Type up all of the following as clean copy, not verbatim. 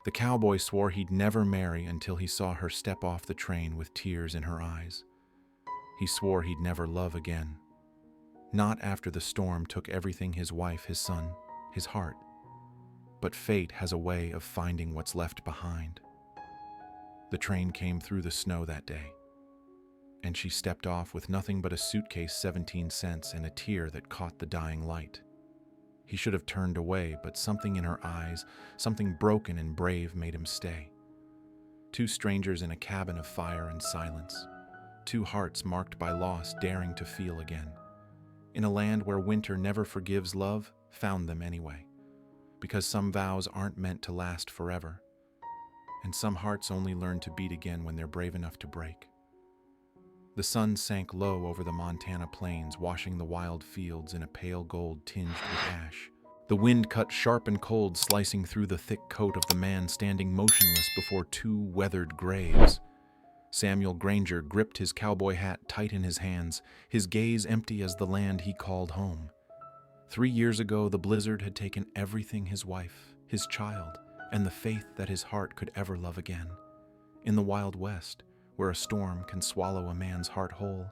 The cowboy swore he'd never marry until he saw her step off the train with tears in her eyes. He swore he'd never love again. Not after the storm took everything: his wife, his son, his heart. But fate has a way of finding what's left behind. The train came through the snow that day, and she stepped off with nothing but a suitcase, 17 cents, and a tear that caught the dying light. He should have turned away, but something in her eyes, something broken and brave, made him stay. Two strangers in a cabin of fire and silence. Two hearts marked by loss, daring to feel again. In a land where winter never forgives, love found them anyway. Because some vows aren't meant to last forever. And some hearts only learn to beat again when they're brave enough to break. The sun sank low over the Montana plains, washing the wild fields in a pale gold tinged with ash. The wind cut sharp and cold, slicing through the thick coat of the man standing motionless before two weathered graves. Samuel Granger gripped his cowboy hat tight in his hands, his gaze empty as the land he called home. 3 years ago, the blizzard had taken everything: his wife, his child, and the faith that his heart could ever love again. In the Wild West, where a storm can swallow a man's heart whole,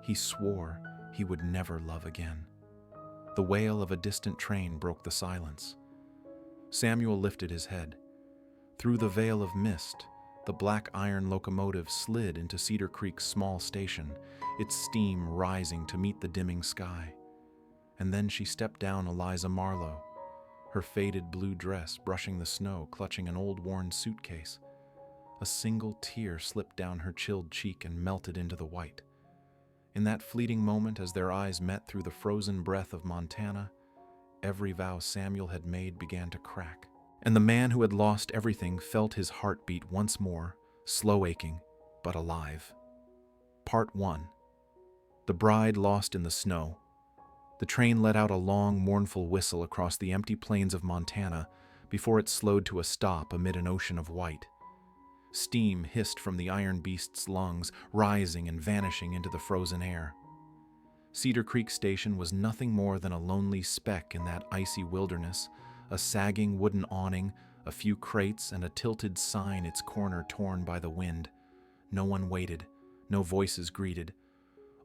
he swore he would never love again. The wail of a distant train broke the silence. Samuel lifted his head. Through the veil of mist, the black iron locomotive slid into Cedar Creek's small station, its steam rising to meet the dimming sky. And then she stepped down Eliza Marlo, her faded blue dress brushing the snow, clutching an old worn suitcase. A single tear slipped down her chilled cheek and melted into the white. In that fleeting moment, as their eyes met through the frozen breath of Montana, every vow Samuel had made began to crack. And the man who had lost everything felt his heartbeat once more, slow aching, but alive. Part 1. The bride lost in the snow. The train let out a long, mournful whistle across the empty plains of Montana before it slowed to a stop amid an ocean of white. Steam hissed from the iron beast's lungs, rising and vanishing into the frozen air. Cedar Creek Station was nothing more than a lonely speck in that icy wilderness, a sagging wooden awning, a few crates, and a tilted sign, its corner torn by the wind. No one waited, no voices greeted.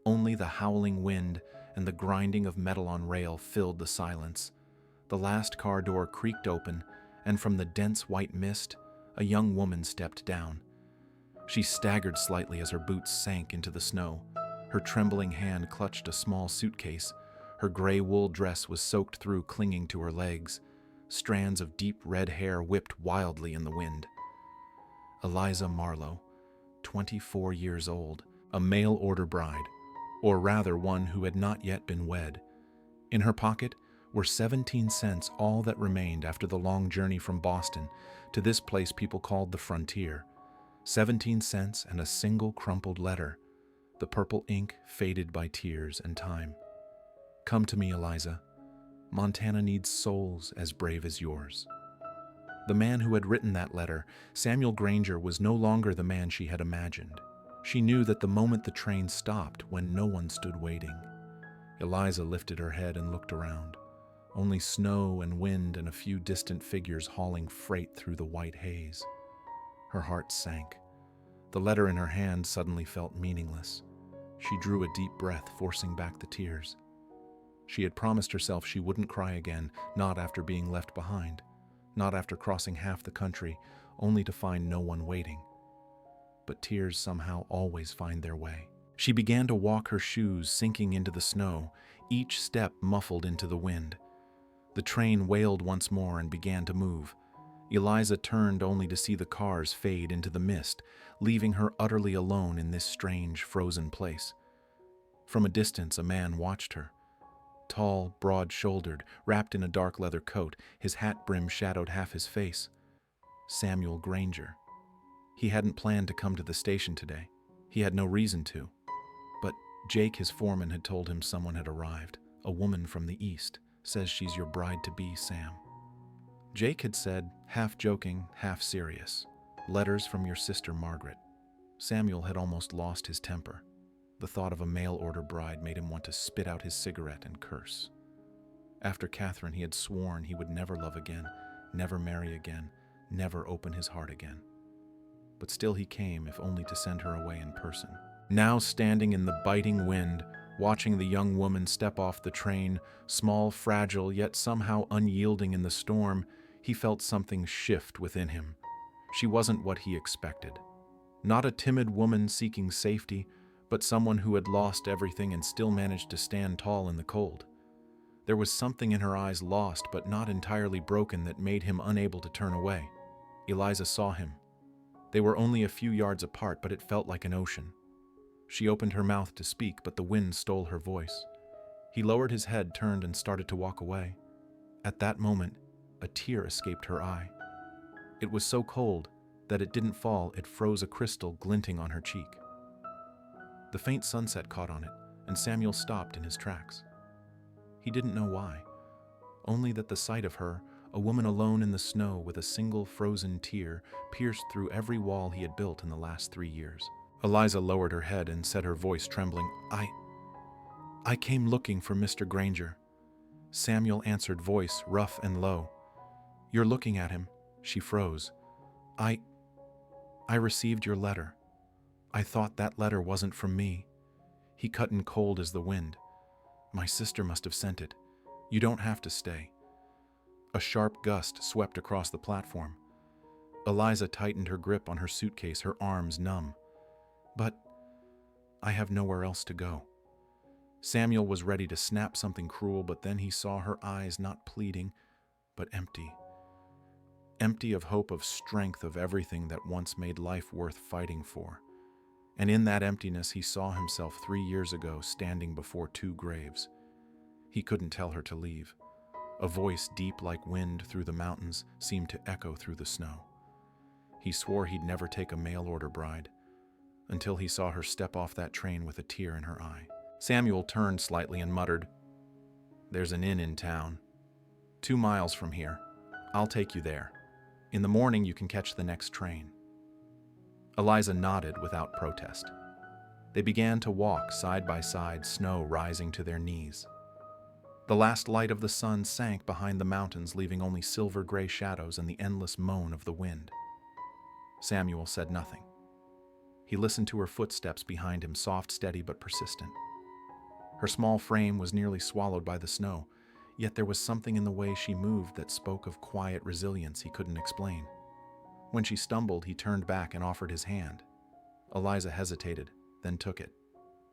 Only the howling wind and the grinding of metal on rail filled the silence. The last car door creaked open, and from the dense white mist, a young woman stepped down. She staggered slightly as her boots sank into the snow. Her trembling hand clutched a small suitcase. Her gray wool dress was soaked through, clinging to her legs. Strands of deep red hair whipped wildly in the wind. Eliza Marlo, 24 years old, a mail-order bride, or rather one who had not yet been wed. In her pocket were 17 cents, all that remained after the long journey from Boston to this place people called the frontier. 17 cents and a single crumpled letter, the purple ink faded by tears and time. Come to me, Eliza. Montana needs souls as brave as yours. The man who had written that letter, Samuel Granger, was no longer the man she had imagined. She knew that the moment the train stopped, when no one stood waiting. Eliza lifted her head and looked around. Only snow and wind and a few distant figures hauling freight through the white haze. Her heart sank. The letter in her hand suddenly felt meaningless. She drew a deep breath, forcing back the tears. She had promised herself she wouldn't cry again, not after being left behind, not after crossing half the country, only to find no one waiting. But tears somehow always find their way. She began to walk, her shoes sinking into the snow, each step muffled into the wind. The train wailed once more and began to move. Eliza turned only to see the cars fade into the mist, leaving her utterly alone in this strange, frozen place. From a distance, a man watched her. Tall, broad-shouldered, wrapped in a dark leather coat, his hat brim shadowed half his face. Samuel Granger. He hadn't planned to come to the station today. He had no reason to. But Jake, his foreman, had told him someone had arrived. A woman from the east. Says she's your bride-to-be, Sam. Jake had said, half joking, half serious, letters from your sister Margaret. Samuel had almost lost his temper. The thought of a mail-order bride made him want to spit out his cigarette and curse. After Catherine, he had sworn he would never love again, never marry again, never open his heart again. But still he came, if only to send her away in person. Now standing in the biting wind, watching the young woman step off the train, small, fragile, yet somehow unyielding in the storm, he felt something shift within him. She wasn't what he expected. Not a timid woman seeking safety, but someone who had lost everything and still managed to stand tall in the cold. There was something in her eyes, lost but not entirely broken, that made him unable to turn away. Eliza saw him. They were only a few yards apart, but it felt like an ocean. She opened her mouth to speak, but the wind stole her voice. He lowered his head, turned, and started to walk away. At that moment, a tear escaped her eye. It was so cold that it didn't fall, it froze, a crystal glinting on her cheek. The faint sunset caught on it, and Samuel stopped in his tracks. He didn't know why, only that the sight of her, a woman alone in the snow with a single frozen tear, pierced through every wall he had built in the last 3 years. Eliza lowered her head and said, her voice trembling, I came looking for Mr. Granger. Samuel answered, voice rough and low. You're looking at him. She froze. I received your letter. I thought that letter wasn't from me. He cut in cold as the wind. My sister must have sent it. You don't have to stay. A sharp gust swept across the platform. Eliza tightened her grip on her suitcase, her arms numb. But I have nowhere else to go. Samuel was ready to snap something cruel, but then he saw her eyes not pleading, but empty. Empty of hope, of strength, of everything that once made life worth fighting for. And in that emptiness he saw himself 3 years ago standing before 2 graves. He couldn't tell her to leave. A voice deep like wind through the mountains seemed to echo through the snow. He swore he'd never take a mail-order bride, until he saw her step off that train with a tear in her eye. Samuel turned slightly and muttered, There's an inn in town, 2 miles from here. I'll take you there. In the morning you can catch the next train. Eliza nodded without protest. They began to walk side by side, snow rising to their knees. The last light of the sun sank behind the mountains, leaving only silver-gray shadows and the endless moan of the wind. Samuel said nothing. He listened to her footsteps behind him, soft, steady, but persistent. Her small frame was nearly swallowed by the snow, yet there was something in the way she moved that spoke of quiet resilience he couldn't explain. When she stumbled, he turned back and offered his hand. Eliza hesitated, then took it.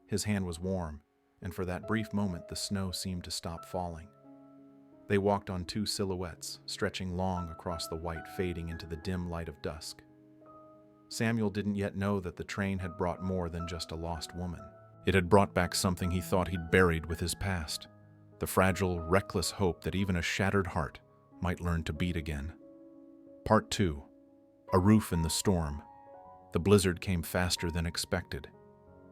His hand was warm, and for that brief moment the snow seemed to stop falling. They walked on 2 silhouettes, stretching long across the white, fading into the dim light of dusk. Samuel didn't yet know that the train had brought more than just a lost woman. It had brought back something he thought he'd buried with his past, the fragile, reckless hope that even a shattered heart might learn to beat again. Part 2. A roof in the storm. The blizzard came faster than expected.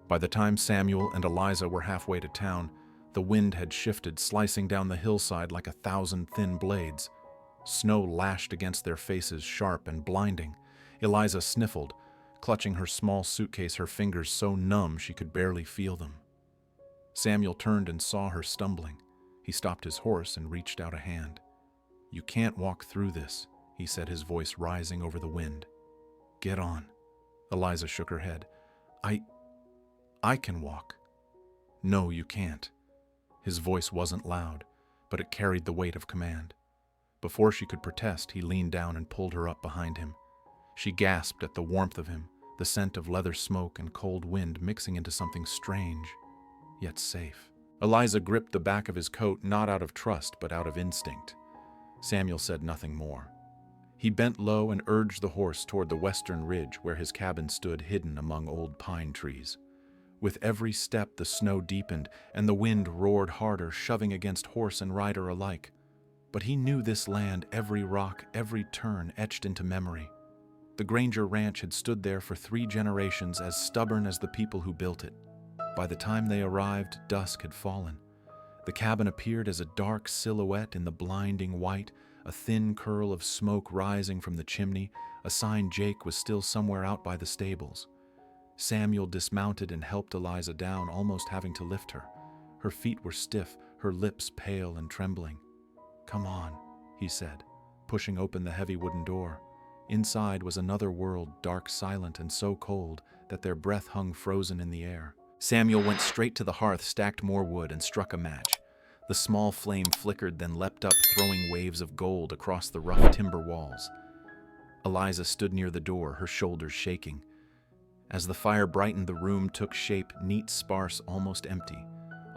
By the time Samuel and Eliza were halfway to town, the wind had shifted, slicing down the hillside like 1,000 thin blades. Snow lashed against their faces, sharp and blinding. Eliza sniffled, clutching her small suitcase, her fingers so numb she could barely feel them. Samuel turned and saw her stumbling. He stopped his horse and reached out a hand. You can't walk through this, he said, his voice rising over the wind. Get on. Eliza shook her head. I can walk. No, you can't. His voice wasn't loud, but it carried the weight of command. Before she could protest, he leaned down and pulled her up behind him. She gasped at the warmth of him, the scent of leather smoke and cold wind mixing into something strange, yet safe. Eliza gripped the back of his coat, not out of trust, but out of instinct. Samuel said nothing more. He bent low and urged the horse toward the western ridge where his cabin stood hidden among old pine trees. With every step, the snow deepened, and the wind roared harder, shoving against horse and rider alike. But he knew this land, every rock, every turn etched into memory. The Granger ranch had stood there for 3 generations, as stubborn as the people who built it. By the time they arrived, dusk had fallen. The cabin appeared as a dark silhouette in the blinding white, a thin curl of smoke rising from the chimney, a sign Jake was still somewhere out by the stables. Samuel dismounted and helped Eliza down, almost having to lift her. Her feet were stiff, her lips pale and trembling. Come on, he said, pushing open the heavy wooden door. Inside was another world, dark, silent, and so cold that their breath hung frozen in the air. Samuel went straight to the hearth, stacked more wood, and struck a match. The small flame flickered, then leapt up, throwing waves of gold across the rough timber walls. Eliza stood near the door, her shoulders shaking. As the fire brightened, the room took shape, neat, sparse, almost empty.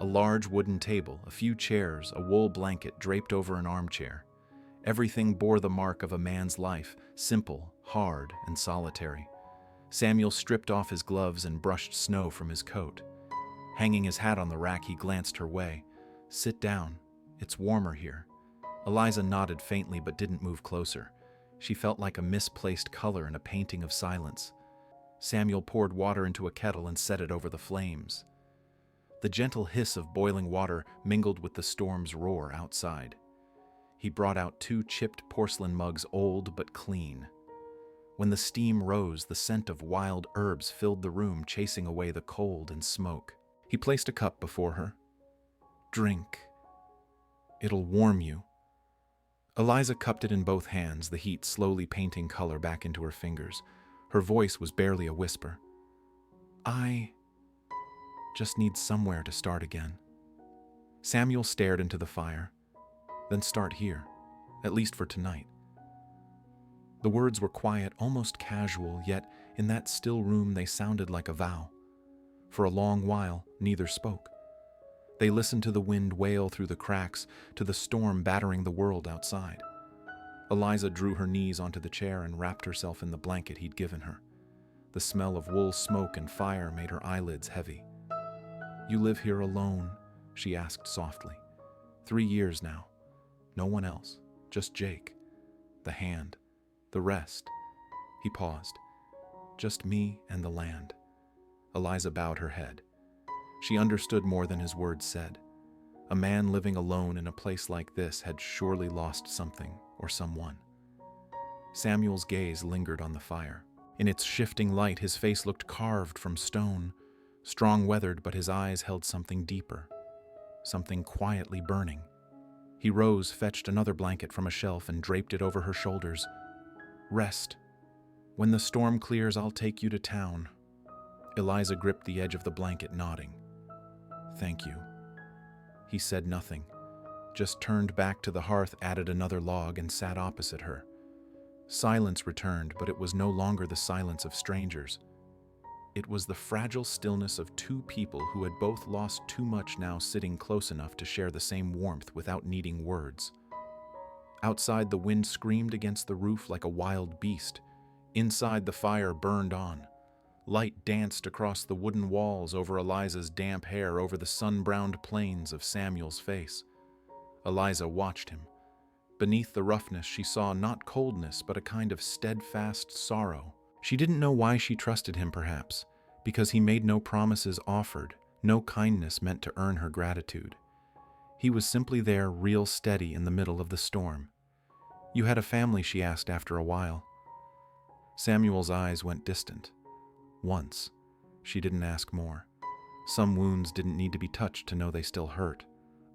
A large wooden table, a few chairs, a wool blanket draped over an armchair. Everything bore the mark of a man's life, simple, hard, and solitary. Samuel stripped off his gloves and brushed snow from his coat. Hanging his hat on the rack, he glanced her way. "Sit down. It's warmer here." Eliza nodded faintly but didn't move closer. She felt like a misplaced color in a painting of silence. Samuel poured water into a kettle and set it over the flames. The gentle hiss of boiling water mingled with the storm's roar outside. He brought out 2 chipped porcelain mugs, old but clean. When the steam rose, the scent of wild herbs filled the room, chasing away the cold and smoke. He placed a cup before her. "Drink. It'll warm you." Eliza cupped it in both hands, the heat slowly painting color back into her fingers. Her voice was barely a whisper. "I just need somewhere to start again." Samuel stared into the fire. "Then start here, at least for tonight." The words were quiet, almost casual, yet in that still room they sounded like a vow. For a long while, neither spoke. They listened to the wind wail through the cracks, to the storm battering the world outside. Eliza drew her knees onto the chair and wrapped herself in the blanket he'd given her. The smell of wool, smoke, and fire made her eyelids heavy. "You live here alone?" she asked softly. 3 years now. No one else, just Jake. The hand. The rest." He paused. "Just me and the land." Eliza bowed her head. She understood more than his words said. A man living alone in a place like this had surely lost something or someone. Samuel's gaze lingered on the fire. In its shifting light, his face looked carved from stone, strong-weathered, but his eyes held something deeper, something quietly burning. He rose, fetched another blanket from a shelf, and draped it over her shoulders. "Rest. When the storm clears, I'll take you to town." Eliza gripped the edge of the blanket, nodding. "Thank you." He said nothing, just turned back to the hearth, added another log, and sat opposite her. Silence returned, but it was no longer the silence of strangers. It was the fragile stillness of 2 people who had both lost too much, now sitting close enough to share the same warmth without needing words. Outside, the wind screamed against the roof like a wild beast. Inside, the fire burned on. Light danced across the wooden walls, over Eliza's damp hair, over the sun-browned plains of Samuel's face. Eliza watched him. Beneath the roughness, she saw not coldness, but a kind of steadfast sorrow. She didn't know why she trusted him, perhaps, because he made no promises offered, no kindness meant to earn her gratitude. He was simply there, real steady in the middle of the storm. "You had a family?" she asked after a while. Samuel's eyes went distant. Once. She didn't ask more. Some wounds didn't need to be touched to know they still hurt.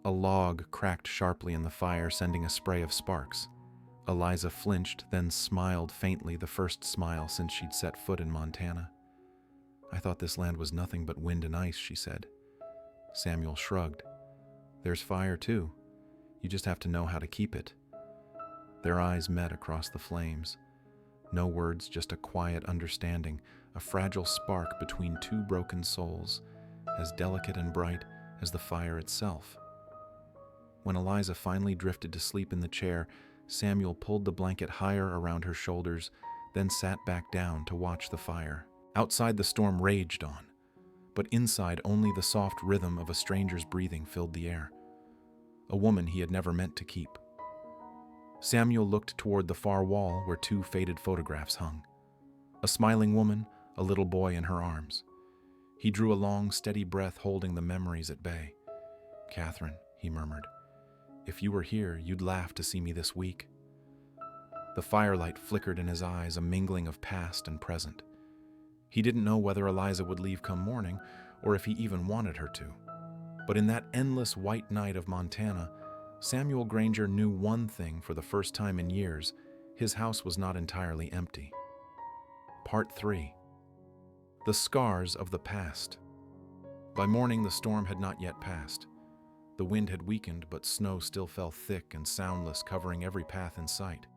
A log cracked sharply in the fire, sending a spray of sparks. Eliza flinched, then smiled faintly, the first smile since she'd set foot in Montana. "I thought this land was nothing but wind and ice," she said. Samuel shrugged. "There's fire, too. You just have to know how to keep it." Their eyes met across the flames. No words, just a quiet understanding, a fragile spark between 2 broken souls, as delicate and bright as the fire itself. When Eliza finally drifted to sleep in the chair, Samuel pulled the blanket higher around her shoulders, then sat back down to watch the fire. Outside, the storm raged on, but inside only the soft rhythm of a stranger's breathing filled the air. A woman he had never meant to keep. Samuel looked toward the far wall where 2 faded photographs hung. A smiling woman, a little boy in her arms. He drew a long, steady breath, holding the memories at bay. "Catherine," he murmured, "if you were here, you'd laugh to see me this week." The firelight flickered in his eyes, a mingling of past and present. He didn't know whether Eliza would leave come morning, or if he even wanted her to. But in that endless white night of Montana, Samuel Granger knew one thing for the first time in years. his house was not entirely empty. Part 3. The Scars of the Past. By morning, the storm had not yet passed. The wind had weakened, but snow still fell thick and soundless, covering every path in sight.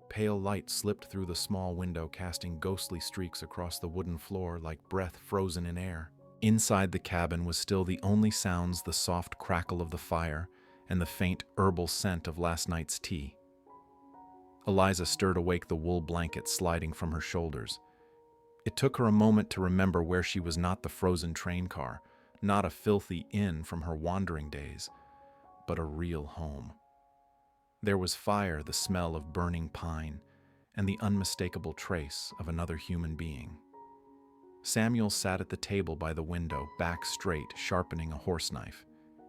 Pale light slipped through the small window, casting ghostly streaks across the wooden floor like breath frozen in air. Inside the cabin was still the only sounds: the soft crackle of the fire and the faint herbal scent of last night's tea. Eliza stirred awake the wool blanket sliding from her shoulders. It took her a moment to remember where she was not the frozen train car, not a filthy inn from her wandering days, but a real home. There was fire, the smell of burning pine, and the unmistakable trace of another human being. Samuel sat at the table by the window, back straight, sharpening a horse knife.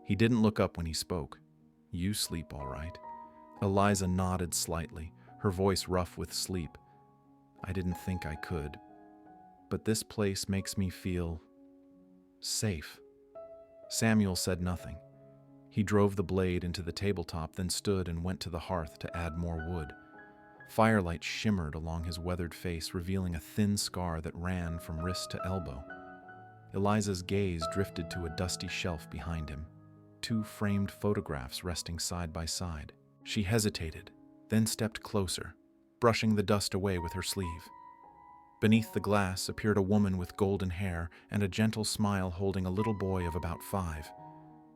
He didn't look up when he spoke. "You sleep all right?" Eliza nodded slightly, her voice rough with sleep. "I didn't think I could, but this place makes me feel safe." Samuel said nothing. He drove the blade into the tabletop, then stood and went to the hearth to add more wood. Firelight shimmered along his weathered face, revealing a thin scar that ran from wrist to elbow. Eliza's gaze drifted to a dusty shelf behind him, 2 framed photographs resting side by side. She hesitated, then stepped closer, brushing the dust away with her sleeve. Beneath the glass appeared a woman with golden hair and a gentle smile, holding a little boy of about 5.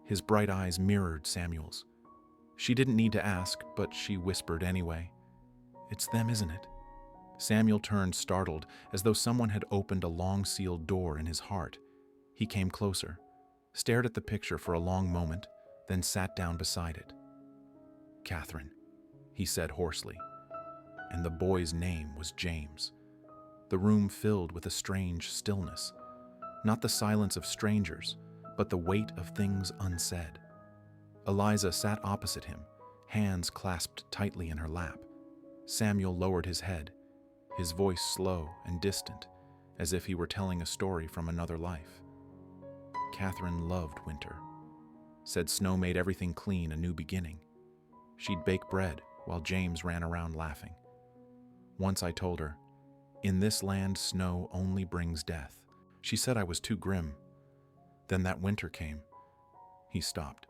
His bright eyes mirrored Samuel's. She didn't need to ask, but she whispered anyway. "It's them, isn't it?" Samuel turned, startled, as though someone had opened a long-sealed door in his heart. He came closer, stared at the picture for a long moment, then sat down beside it. "Catherine," he said hoarsely, and the boy's name was James. The room filled with a strange stillness, not the silence of strangers, but the weight of things unsaid. Eliza sat opposite him, hands clasped tightly in her lap. Samuel lowered his head, his voice slow and distant, as if he were telling a story from another life. "Catherine loved winter. Said snow made everything clean, a new beginning. She'd bake bread while James ran around laughing. Once I told her, 'In this land, snow only brings death.' She said I was too grim. Then that winter came." He stopped.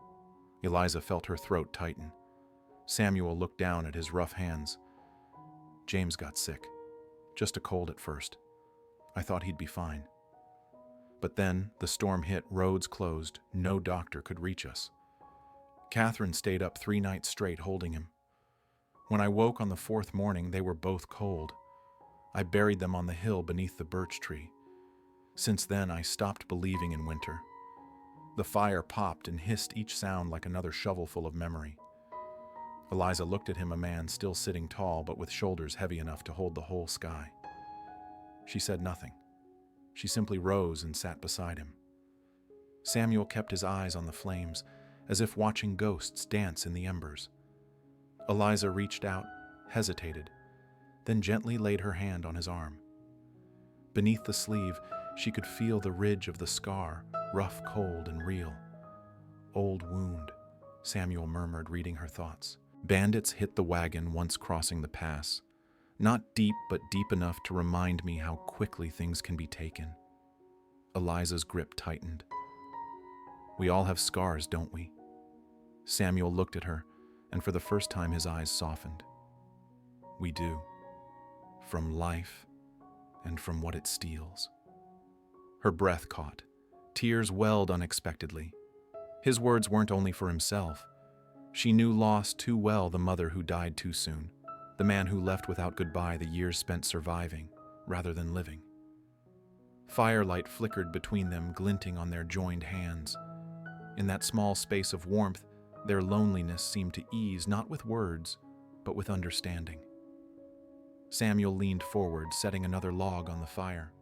Eliza felt her throat tighten. Samuel looked down at his rough hands. "James got sick. Just a cold at first. I thought he'd be fine. But then the storm hit, roads closed, no doctor could reach us. Catherine stayed up 3 nights straight holding him. When I woke on the 4th morning, they were both cold. I buried them on the hill beneath the birch tree. Since then, I stopped believing in winter. The fire popped and hissed, each sound like another shovelful of memory." Eliza looked at him, a man still sitting tall, but with shoulders heavy enough to hold the whole sky. She said nothing. She simply rose and sat beside him. Samuel kept his eyes on the flames, as if watching ghosts dance in the embers. Eliza reached out, hesitated, then gently laid her hand on his arm. Beneath the sleeve, she could feel the ridge of the scar, rough, cold, and real. "Old wound," Samuel murmured, reading her thoughts. "Bandits hit the wagon once crossing the pass. Not deep, but deep enough to remind me how quickly things can be taken." Eliza's grip tightened. "We all have scars, don't we?" Samuel looked at her, and for the first time his eyes softened. "We do. From life and from what it steals." Her breath caught. Tears welled unexpectedly. His words weren't only for himself. She knew loss too well, the mother who died too soon, the man who left without goodbye, the years spent surviving rather than living. Firelight flickered between them, glinting on their joined hands. In that small space of warmth, their loneliness seemed to ease, not with words, but with understanding. Samuel leaned forward, setting another log on the fire.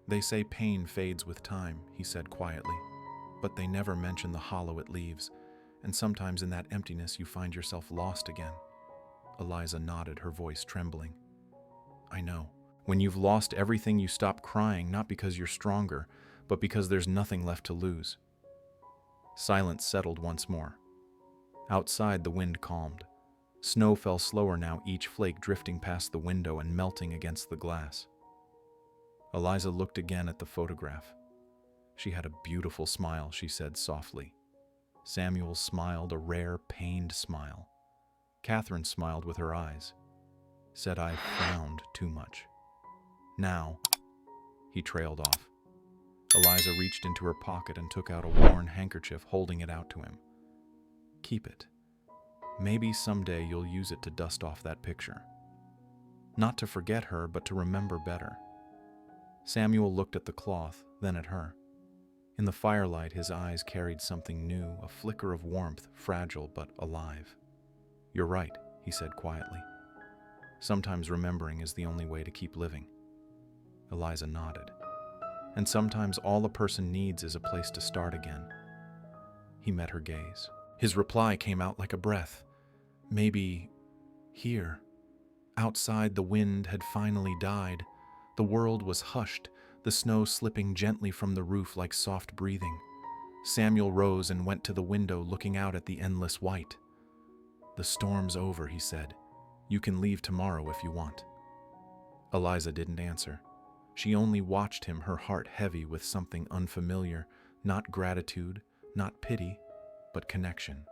"They say pain fades with time," he said quietly, "but they never mention the hollow it leaves, and sometimes in that emptiness you find yourself lost again." Eliza nodded, her voice trembling. "I know. When you've lost everything, you stop crying, not because you're stronger, but because there's nothing left to lose." Silence settled once more. Outside, the wind calmed. Snow fell slower now, each flake drifting past the window and melting against the glass. Eliza looked again at the photograph. She had a beautiful smile, she said softly. Samuel smiled, a rare, pained smile. Catherine smiled with her eyes, said I frowned too much. Now, he trailed off. Eliza reached into her pocket and took out a worn handkerchief, holding it out to him. Keep it. Maybe someday you'll use it to dust off that picture. Not to forget her, but to remember better. Samuel looked at the cloth, then at her. In the firelight, his eyes carried something new, a flicker of warmth, fragile but alive. You're right, he said quietly. Sometimes remembering is the only way to keep living. Eliza nodded. And sometimes all a person needs is a place to start again. He met her gaze. His reply came out like a breath. Maybe here. Outside, the wind had finally died. The world was hushed, the snow slipping gently from the roof like soft breathing. Samuel rose and went to the window, looking out at the endless white. The storm's over, he said. You can leave tomorrow if you want. Eliza didn't answer. She only watched him, her heart heavy with something unfamiliar, not gratitude, not pity, but connection.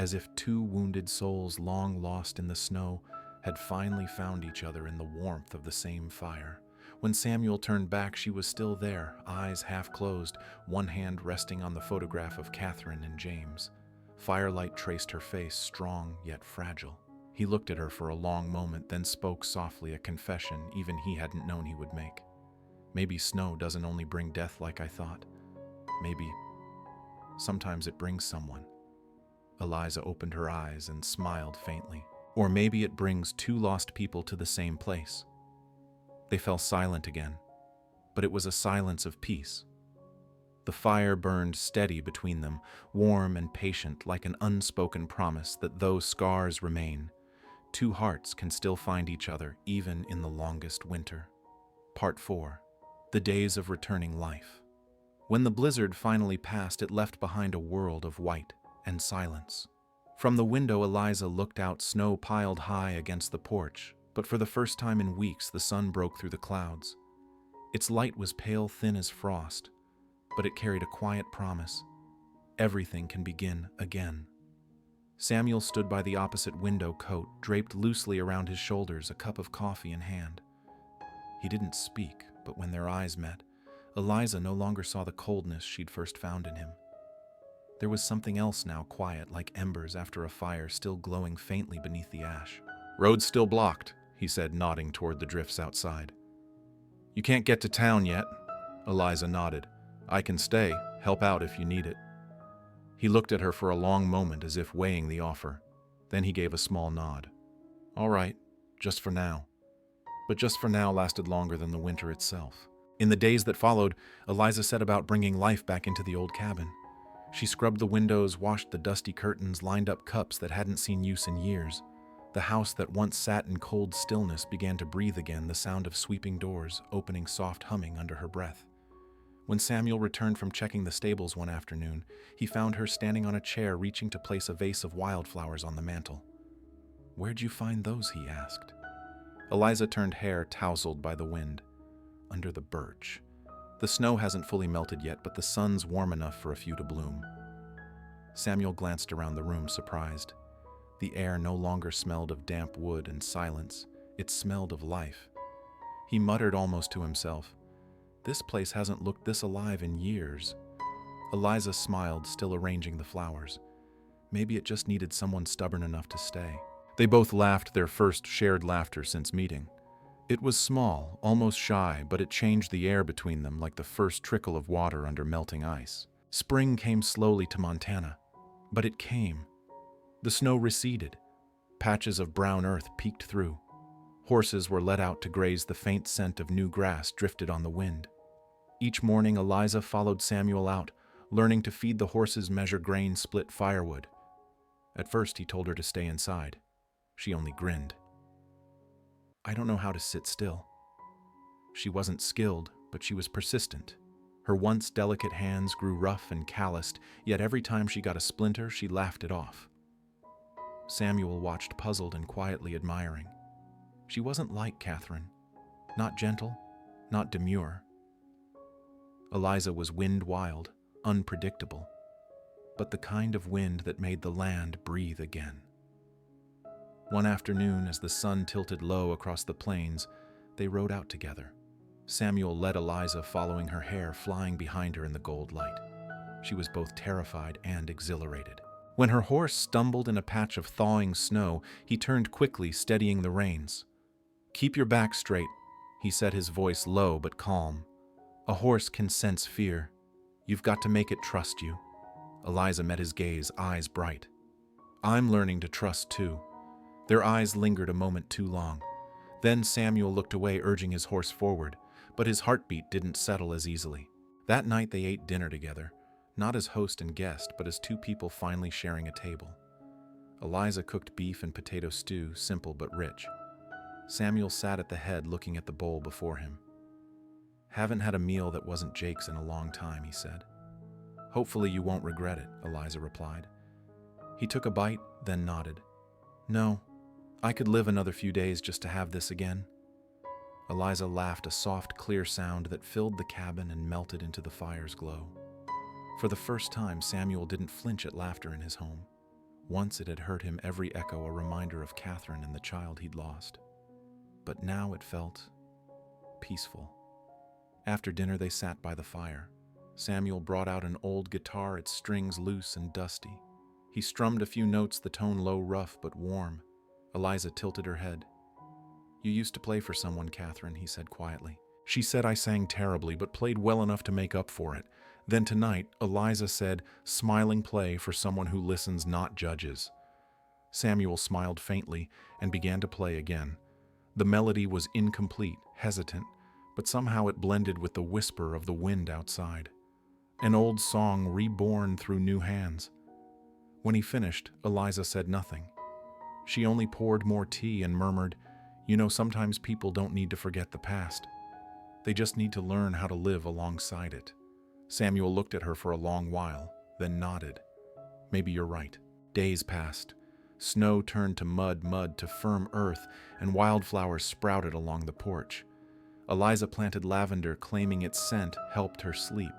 As if two wounded souls long lost in the snow had finally found each other in the warmth of the same fire. When Samuel turned back, she was still there, eyes half closed, one hand resting on the photograph of Catherine and James. Firelight traced her face, strong yet fragile. He looked at her for a long moment, then spoke softly, a confession even he hadn't known he would make. Maybe snow doesn't only bring death like I thought. Maybe sometimes it brings someone. Eliza opened her eyes and smiled faintly. Or maybe it brings two lost people to the same place. They fell silent again, but it was a silence of peace. The fire burned steady between them, warm and patient, like an unspoken promise that though scars remain, two hearts can still find each other even in the longest winter. Part 4. The Days of Returning Life. When the blizzard finally passed, it left behind a world of white and silence. From the window, Eliza looked out, snow piled high against the porch, but for the first time in weeks, the sun broke through the clouds. Its light was pale, thin as frost, but it carried a quiet promise. Everything can begin again. Samuel stood by the opposite window, coat draped loosely around his shoulders, a cup of coffee in hand. He didn't speak, but when their eyes met, Eliza no longer saw the coldness she'd first found in him. There was something else now, quiet, like embers after a fire, still glowing faintly beneath the ash. Road's still blocked, he said, nodding toward the drifts outside. You can't get to town yet. Eliza nodded. I can stay, help out if you need it. He looked at her for a long moment as if weighing the offer. Then he gave a small nod. All right, just for now. But just for now lasted longer than the winter itself. In the days that followed, Eliza set about bringing life back into the old cabin. She scrubbed the windows, washed the dusty curtains, lined up cups that hadn't seen use in years. The house that once sat in cold stillness began to breathe again, the sound of sweeping doors, opening, soft humming under her breath. When Samuel returned from checking the stables one afternoon, he found her standing on a chair, reaching to place a vase of wildflowers on the mantel. Where'd you find those? He asked. Eliza turned, hair tousled by the wind. Under the birch. The snow hasn't fully melted yet, but the sun's warm enough for a few to bloom. Samuel glanced around the room, surprised. The air no longer smelled of damp wood and silence. It smelled of life. He muttered almost to himself, This place hasn't looked this alive in years. Eliza smiled, still arranging the flowers. Maybe it just needed someone stubborn enough to stay. They both laughed, their first shared laughter since meeting. It was small, almost shy, but it changed the air between them like the first trickle of water under melting ice. Spring came slowly to Montana, but it came. The snow receded. Patches of brown earth peeked through. Horses were let out to graze, the faint scent of new grass drifted on the wind. Each morning, Eliza followed Samuel out, learning to feed the horses, measure grain, split firewood. At first, he told her to stay inside. She only grinned. I don't know how to sit still. She wasn't skilled, but she was persistent. Her once delicate hands grew rough and calloused, yet every time she got a splinter, she laughed it off. Samuel watched puzzled and quietly admiring. She wasn't like Catherine. Not gentle, not demure. Eliza was wind-wild, unpredictable, but the kind of wind that made the land breathe again. One afternoon, as the sun tilted low across the plains, they rode out together. Samuel led Eliza, following her hair flying behind her in the gold light. She was both terrified and exhilarated. When her horse stumbled in a patch of thawing snow, he turned quickly, steadying the reins. "Keep your back straight," he said, his voice low but calm. "A horse can sense fear. You've got to make it trust you." Eliza met his gaze, eyes bright. "I'm learning to trust too." Their eyes lingered a moment too long. Then Samuel looked away, urging his horse forward, but his heartbeat didn't settle as easily. That night they ate dinner together, not as host and guest, but as two people finally sharing a table. Eliza cooked beef and potato stew, simple but rich. Samuel sat at the head, looking at the bowl before him. "Haven't had a meal that wasn't Jake's in a long time," he said. "Hopefully you won't regret it," Eliza replied. He took a bite, then nodded. "No, I could live another few days just to have this again." Eliza laughed, a soft, clear sound that filled the cabin and melted into the fire's glow. For the first time, Samuel didn't flinch at laughter in his home. Once it had hurt him, every echo a reminder of Catherine and the child he'd lost. But now it felt peaceful. After dinner, they sat by the fire. Samuel brought out an old guitar, its strings loose and dusty. He strummed a few notes, the tone low, rough, but warm. Eliza tilted her head. "You used to play for someone, Catherine," he said quietly. "She said I sang terribly, but played well enough to make up for it. Then tonight, Eliza said, smiling play for someone who listens, not judges." Samuel smiled faintly and began to play again. The melody was incomplete, hesitant, but somehow it blended with the whisper of the wind outside. An old song reborn through new hands. When he finished, Eliza said nothing. She only poured more tea and murmured, "You know, sometimes people don't need to forget the past. They just need to learn how to live alongside it." Samuel looked at her for a long while, then nodded. "Maybe you're right." Days passed. Snow turned to mud, mud to firm earth, and wildflowers sprouted along the porch. Eliza planted lavender, claiming its scent helped her sleep.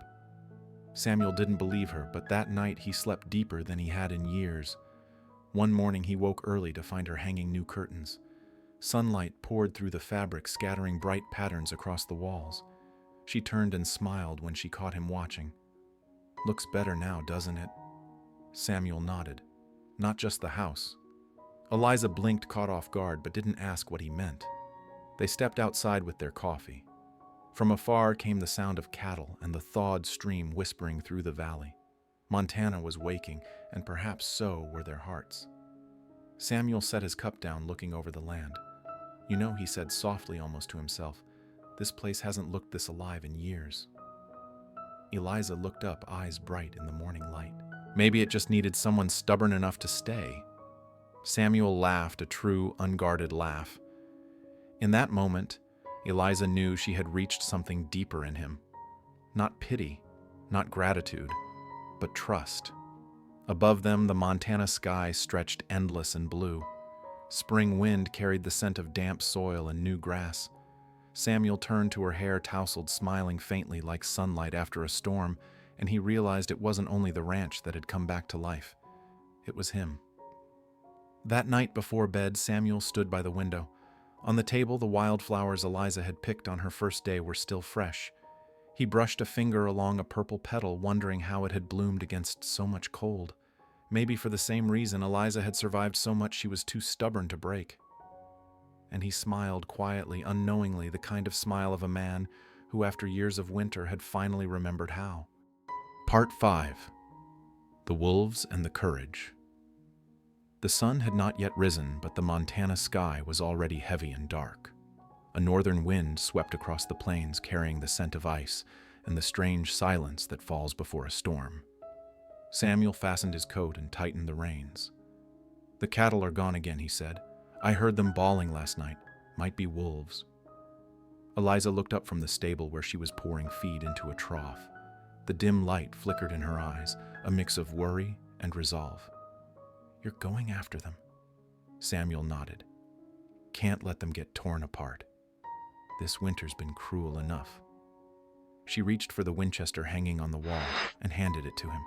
Samuel didn't believe her, but that night he slept deeper than he had in years. One morning he woke early to find her hanging new curtains. Sunlight poured through the fabric, scattering bright patterns across the walls. She turned and smiled when she caught him watching. "Looks better now, doesn't it?" Samuel nodded. "Not just the house." Eliza blinked, caught off guard, but didn't ask what he meant. They stepped outside with their coffee. From afar came the sound of cattle and the thawed stream whispering through the valley. Montana was waking, and perhaps so were their hearts. Samuel set his cup down, looking over the land. "You know," he said softly, almost to himself, "this place hasn't looked this alive in years." Eliza looked up, eyes bright in the morning light. "Maybe it just needed someone stubborn enough to stay." Samuel laughed, a true, unguarded laugh. In that moment, Eliza knew she had reached something deeper in him. Not pity, not gratitude, but trust. Above them, the Montana sky stretched endless and blue. Spring wind carried the scent of damp soil and new grass. Samuel turned to her, hair tousled, smiling faintly like sunlight after a storm, and he realized it wasn't only the ranch that had come back to life. It was him. That night before bed, Samuel stood by the window. On the table, the wildflowers Eliza had picked on her first day were still fresh. He brushed a finger along a purple petal, wondering how it had bloomed against so much cold. Maybe for the same reason Eliza had survived so much she was too stubborn to break. And he smiled quietly, unknowingly, the kind of smile of a man who, after years of winter, had finally remembered how. Part 5. The Wolves and the Courage. The sun had not yet risen, but the Montana sky was already heavy and dark. A northern wind swept across the plains, carrying the scent of ice and the strange silence that falls before a storm. Samuel fastened his coat and tightened the reins. "The cattle are gone again," he said. "I heard them bawling last night. Might be wolves." Eliza looked up from the stable where she was pouring feed into a trough. The dim light flickered in her eyes, a mix of worry and resolve. "You're going after them," Samuel nodded. Can't let them get torn apart. This winter's been cruel enough. She reached for the Winchester hanging on the wall and handed it to him.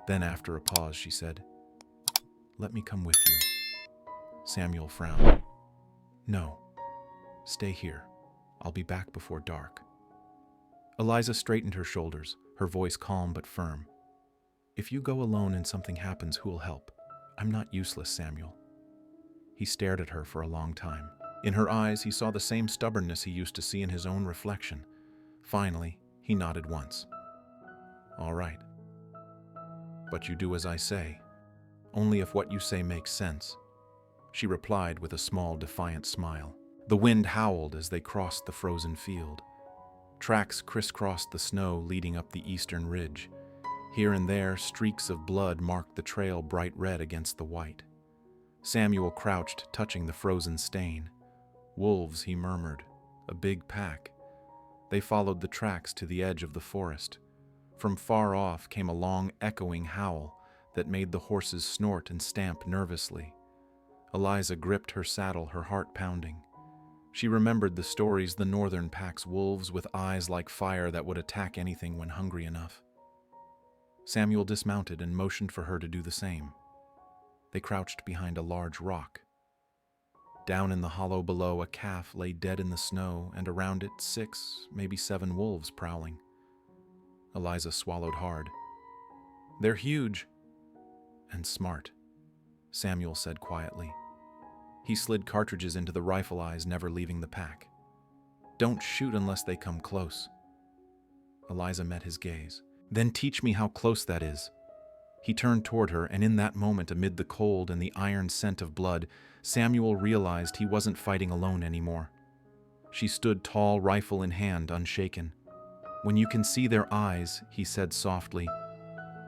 Then after a pause, she said, "Let me come with you." Samuel frowned. "No, stay here. I'll be back before dark." Eliza straightened her shoulders, her voice calm but firm. "If you go alone and something happens, who'll help? I'm not useless, Samuel." He stared at her for a long time. In her eyes, he saw the same stubbornness he used to see in his own reflection. Finally, he nodded once. "All right. But you do as I say. Only if what you say makes sense." She replied with a small, defiant smile. The wind howled as they crossed the frozen field. Tracks crisscrossed the snow leading up the eastern ridge. Here and there, streaks of blood marked the trail bright red against the white. Samuel crouched, touching the frozen stain. "Wolves," he murmured. "A big pack." They followed the tracks to the edge of the forest. From far off came a long, echoing howl that made the horses snort and stamp nervously. Eliza gripped her saddle, her heart pounding. She remembered the stories the northern pack's wolves with eyes like fire that would attack anything when hungry enough. Samuel dismounted and motioned for her to do the same. They crouched behind a large rock. Down in the hollow below, a calf lay dead in the snow, and around it 6, maybe 7 wolves prowling. Eliza swallowed hard. "They're huge." "And smart," Samuel said quietly. He slid cartridges into the rifle eyes, never leaving the pack. "Don't shoot unless they come close." Eliza met his gaze. "Then teach me how close that is." He turned toward her, and in that moment, amid the cold and the iron scent of blood, Samuel realized he wasn't fighting alone anymore. She stood tall, rifle in hand, unshaken. "When you can see their eyes," he said softly,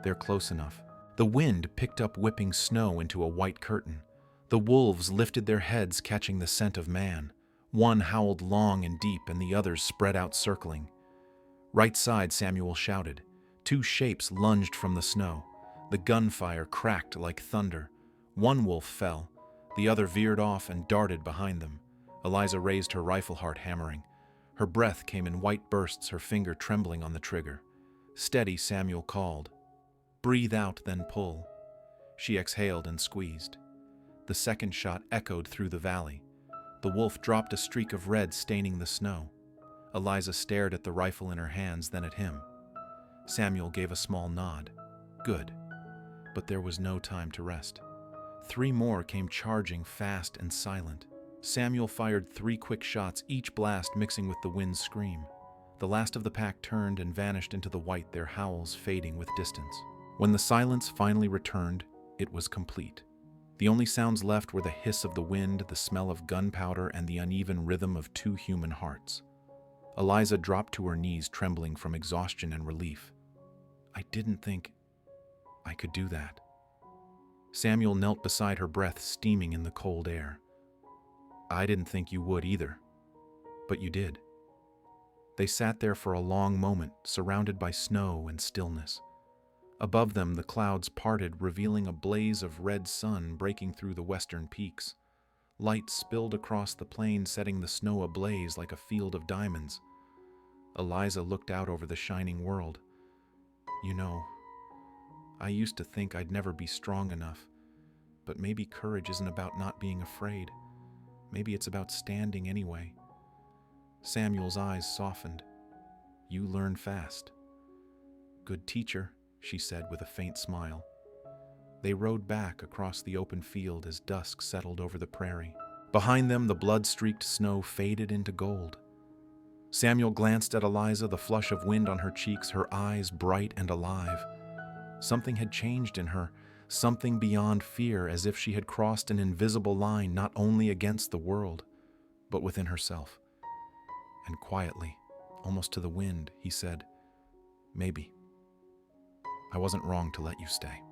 "they're close enough." The wind picked up whipping snow into a white curtain. The wolves lifted their heads, catching the scent of man. One howled long and deep, and the others spread out circling. Right side, Samuel shouted. 2 shapes lunged from the snow. The gunfire cracked like thunder. One wolf fell. The other veered off and darted behind them. Eliza raised her rifle, heart hammering. Her breath came in white bursts, her finger trembling on the trigger. "Steady," Samuel called. "Breathe out, then pull." She exhaled and squeezed. The second shot echoed through the valley. The wolf dropped a streak of red staining the snow. Eliza stared at the rifle in her hands, then at him. Samuel gave a small nod. Good. But there was no time to rest. 3 more came charging, fast and silent. Samuel fired 3 quick shots, each blast mixing with the wind's scream. The last of the pack turned and vanished into the white, their howls fading with distance. When the silence finally returned, it was complete. The only sounds left were the hiss of the wind, the smell of gunpowder, and the uneven rhythm of 2 human hearts. Eliza dropped to her knees, trembling from exhaustion and relief. "I didn't think I could do that." Samuel knelt beside her, breath steaming in the cold air. "I didn't think you would either. But you did." They sat there for a long moment, surrounded by snow and stillness. Above them, the clouds parted, revealing a blaze of red sun breaking through the western peaks. Light spilled across the plain, setting the snow ablaze like a field of diamonds. Eliza looked out over the shining world. "You know, I used to think I'd never be strong enough, but maybe courage isn't about not being afraid. Maybe it's about standing anyway." Samuel's eyes softened. "You learn fast." "Good teacher," she said with a faint smile. They rode back across the open field as dusk settled over the prairie. Behind them, the blood-streaked snow faded into gold. Samuel glanced at Eliza, the flush of wind on her cheeks, her eyes bright and alive. Something had changed in her, something beyond fear, as if she had crossed an invisible line not only against the world, but within herself. And quietly, almost to the wind, he said, "Maybe. I wasn't wrong to let you stay."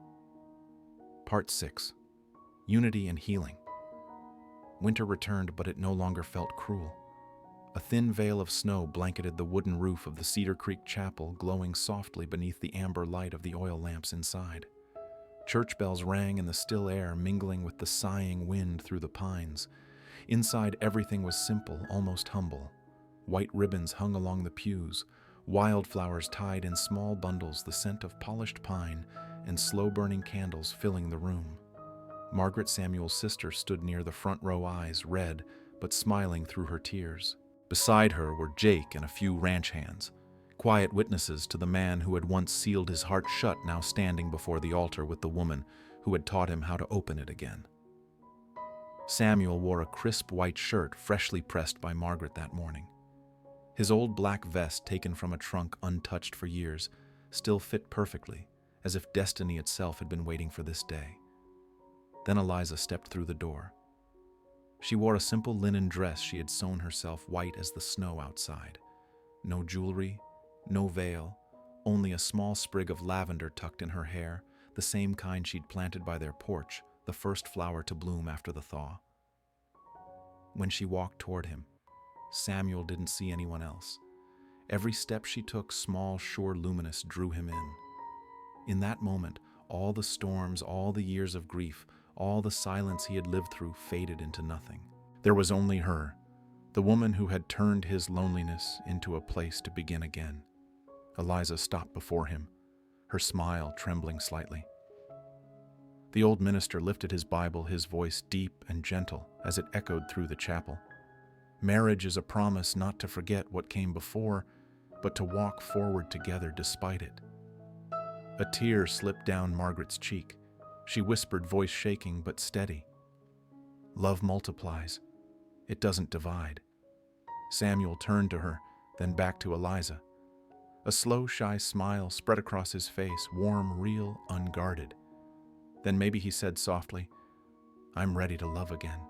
Part 6. Unity and Healing. Winter returned, but it no longer felt cruel. A thin veil of snow blanketed the wooden roof of the Cedar Creek Chapel, glowing softly beneath the amber light of the oil lamps inside. Church bells rang in the still air, mingling with the sighing wind through the pines. Inside, everything was simple, almost humble. White ribbons hung along the pews, wildflowers tied in small bundles, the scent of polished pine, and slow-burning candles filling the room. Margaret, Samuel's sister, stood near the front row, eyes red but smiling through her tears. Beside her were Jake and a few ranch hands, quiet witnesses to the man who had once sealed his heart shut, now standing before the altar with the woman who had taught him how to open it again. Samuel wore a crisp white shirt freshly pressed by Margaret that morning. His old black vest, taken from a trunk untouched for years, still fit perfectly, as if destiny itself had been waiting for this day. Then Eliza stepped through the door. She wore a simple linen dress she had sewn herself, white as the snow outside. No jewelry, no veil, only a small sprig of lavender tucked in her hair, the same kind she'd planted by their porch, the first flower to bloom after the thaw. When she walked toward him, Samuel didn't see anyone else. Every step she took, small, sure, luminous, drew him in. In that moment, all the storms, all the years of grief, all the silence he had lived through faded into nothing. There was only her, the woman who had turned his loneliness into a place to begin again. Eliza stopped before him, her smile trembling slightly. The old minister lifted his Bible, his voice deep and gentle as it echoed through the chapel. Marriage is a promise not to forget what came before, but to walk forward together despite it. A tear slipped down Margaret's cheek. She whispered, voice shaking but steady, "Love multiplies. It doesn't divide." Samuel turned to her, then back to Eliza. A slow, shy smile spread across his face, warm, real, unguarded. Then maybe he said softly, "I'm ready to love again."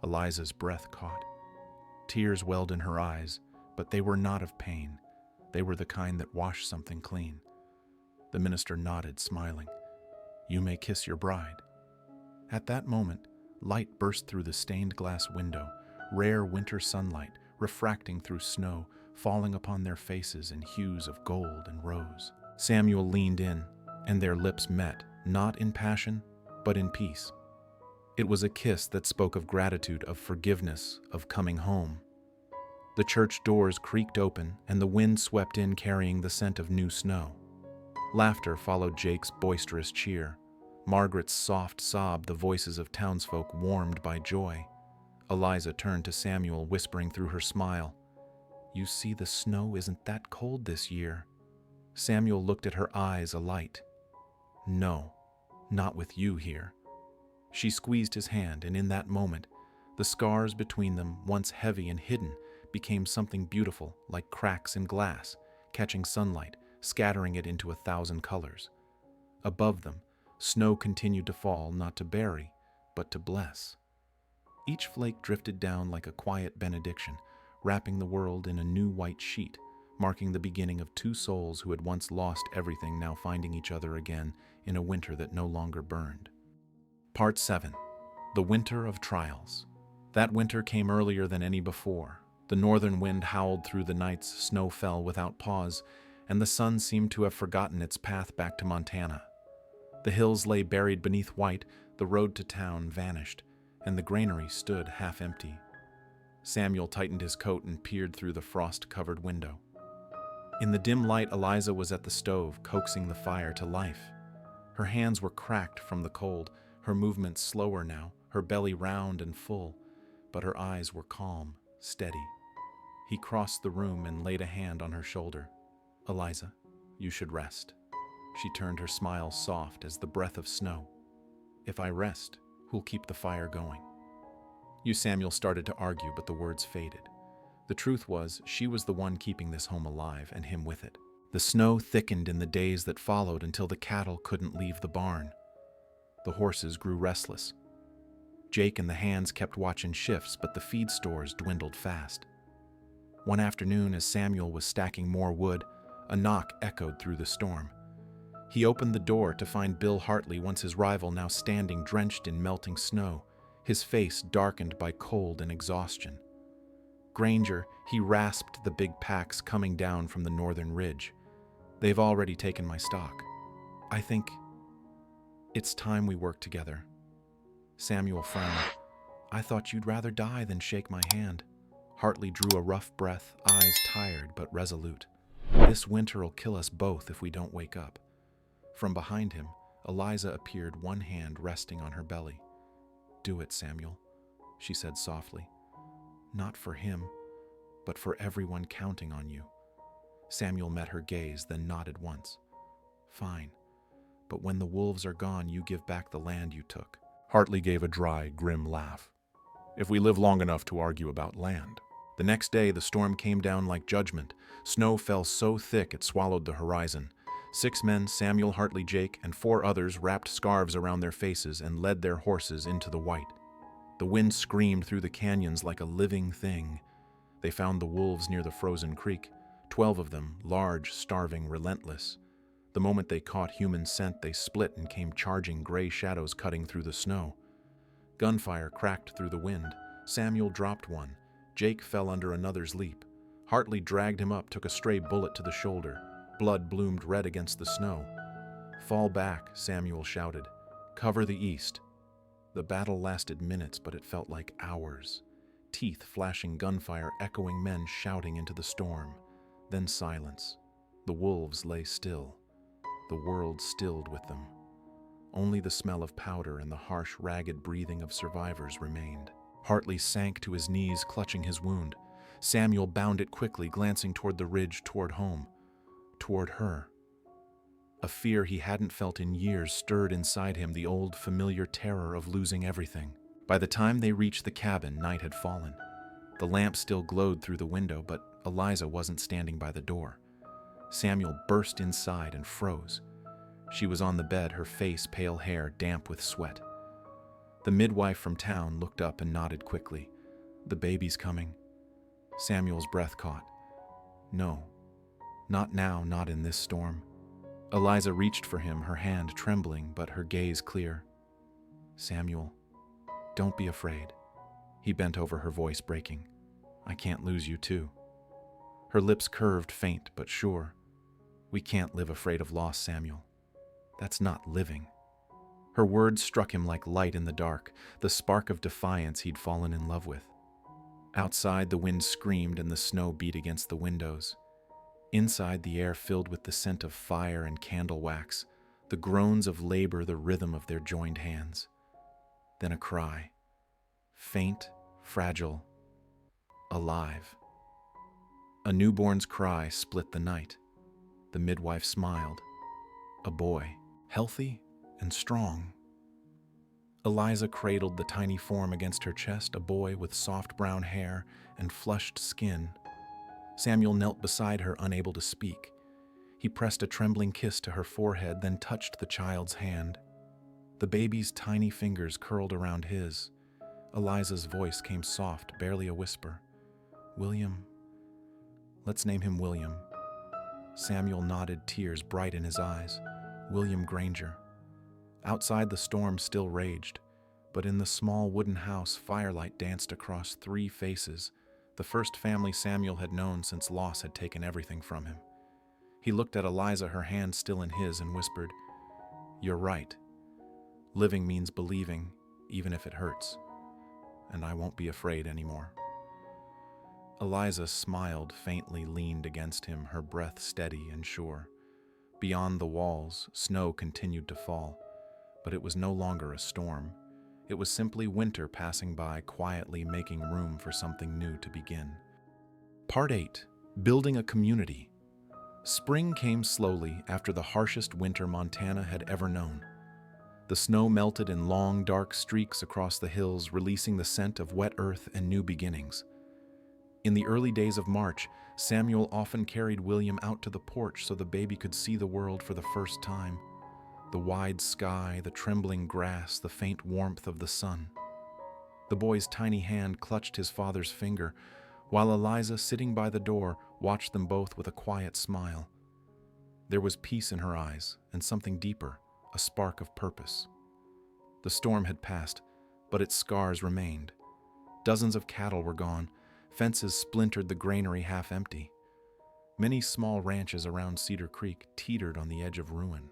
Eliza's breath caught. Tears welled in her eyes, but they were not of pain. They were the kind that wash something clean. The minister nodded, smiling. "You may kiss your bride." At that moment, light burst through the stained glass window, rare winter sunlight, refracting through snow, falling upon their faces in hues of gold and rose. Samuel leaned in, and their lips met, not in passion, but in peace. It was a kiss that spoke of gratitude, of forgiveness, of coming home. The church doors creaked open, and the wind swept in carrying the scent of new snow. Laughter followed Jake's boisterous cheer. Margaret's soft sob, the voices of townsfolk warmed by joy. Eliza turned to Samuel, whispering through her smile, "You see, the snow isn't that cold this year." Samuel looked at her, eyes alight. "No, not with you here." She squeezed his hand, and in that moment, the scars between them, once heavy and hidden, became something beautiful, like cracks in glass, catching sunlight, scattering it into 1,000 colors. Above them, snow continued to fall, not to bury, but to bless. Each flake drifted down like a quiet benediction, wrapping the world in a new white sheet, marking the beginning of two souls who had once lost everything, now finding each other again in a winter that no longer burned. Part 7. The Winter of Trials. That winter came earlier than any before. The northern wind howled through the nights, snow fell without pause, and the sun seemed to have forgotten its path back to Montana. The hills lay buried beneath white, the road to town vanished, and the granary stood half empty. Samuel tightened his coat and peered through the frost-covered window. In the dim light, Eliza was at the stove, coaxing the fire to life. Her hands were cracked from the cold, her movements slower now, her belly round and full, but her eyes were calm, steady. He crossed the room and laid a hand on her shoulder. "Eliza, you should rest." She turned, her smile soft as the breath of snow. "If I rest, who'll keep the fire going?" Samuel started to argue, but the words faded. The truth was, she was the one keeping this home alive, and him with it. The snow thickened in the days that followed until the cattle couldn't leave the barn. The horses grew restless. Jake and the hands kept watching shifts, but the feed stores dwindled fast. One afternoon, as Samuel was stacking more wood, a knock echoed through the storm. He opened the door to find Bill Hartley, once his rival, now standing drenched in melting snow, his face darkened by cold and exhaustion. "Granger," he rasped, the big packs coming down from the northern ridge. "They've already taken my stock. I think..." It's time we work together. Samuel frowned. I thought you'd rather die than shake my hand. Hartley drew a rough breath, eyes tired but resolute. This winter'll kill us both if we don't wake up. From behind him, Eliza appeared, one hand resting on her belly. Do it, Samuel, she said softly. Not for him, but for everyone counting on you. Samuel met her gaze, then nodded once. Fine, but when the wolves are gone, you give back the land you took. Hartley gave a dry, grim laugh. If we live long enough to argue about land. The next day, the storm came down like judgment. Snow fell so thick it swallowed the horizon. 6 men, Samuel, Hartley, Jake, and 4 others wrapped scarves around their faces and led their horses into the white. The wind screamed through the canyons like a living thing. They found the wolves near the frozen creek, 12 of them, large, starving, relentless. The moment they caught human scent, they split and came charging, gray shadows cutting through the snow. Gunfire cracked through the wind. Samuel dropped one. Jake fell under another's leap. Hartley dragged him up, took a stray bullet to the shoulder. Blood bloomed red against the snow. Fall back, Samuel shouted. Cover the east. The battle lasted minutes, but it felt like hours. Teeth flashing gunfire, echoing men shouting into the storm. Then silence. The wolves lay still. The world stilled with them. Only the smell of powder and the harsh, ragged breathing of survivors remained. Hartley sank to his knees, clutching his wound. Samuel bounded quickly, glancing toward the ridge, toward home, toward her. A fear he hadn't felt in years stirred inside him, the old, familiar terror of losing everything. By the time they reached the cabin, night had fallen. The lamp still glowed through the window, but Eliza wasn't standing by the door. Samuel burst inside and froze. She was on the bed, her face, pale hair, damp with sweat. The midwife from town looked up and nodded quickly. The baby's coming. Samuel's breath caught. No, not now, not in this storm. Eliza reached for him, her hand trembling, but her gaze clear. Samuel, don't be afraid. He bent over her, voice breaking. I can't lose you too. Her lips curved, faint but sure. We can't live afraid of loss, Samuel. That's not living. Her words struck him like light in the dark, the spark of defiance he'd fallen in love with. Outside, the wind screamed and the snow beat against the windows. Inside, the air filled with the scent of fire and candle wax, the groans of labor, the rhythm of their joined hands. Then a cry. Faint, fragile, alive. A newborn's cry split the night. The midwife smiled. A boy, healthy and strong. Eliza cradled the tiny form against her chest, a boy with soft brown hair and flushed skin. Samuel knelt beside her, unable to speak. He pressed a trembling kiss to her forehead, then touched the child's hand. The baby's tiny fingers curled around his. Eliza's voice came soft, barely a whisper. William. Let's name him William. Samuel nodded, tears bright in his eyes. William Granger. Outside, the storm still raged, but in the small wooden house, firelight danced across 3 faces, the first family Samuel had known since loss had taken everything from him. He looked at Eliza, her hand still in his, and whispered, You're right. Living means believing, even if it hurts. And I won't be afraid anymore. Eliza smiled faintly, leaned against him, her breath steady and sure. Beyond the walls, snow continued to fall, but it was no longer a storm. It was simply winter passing by, quietly making room for something new to begin. Part 8. Building a community. Spring came slowly after the harshest winter Montana had ever known. The snow melted in long, dark streaks across the hills, releasing the scent of wet earth and new beginnings. In the early days of March, Samuel often carried William out to the porch so the baby could see the world for the first time. The wide sky, the trembling grass, the faint warmth of the sun. The boy's tiny hand clutched his father's finger, while Eliza, sitting by the door, watched them both with a quiet smile. There was peace in her eyes, and something deeper, a spark of purpose. The storm had passed, but its scars remained. Dozens of cattle were gone, fences splintered, the granary half empty. Many small ranches around Cedar Creek teetered on the edge of ruin.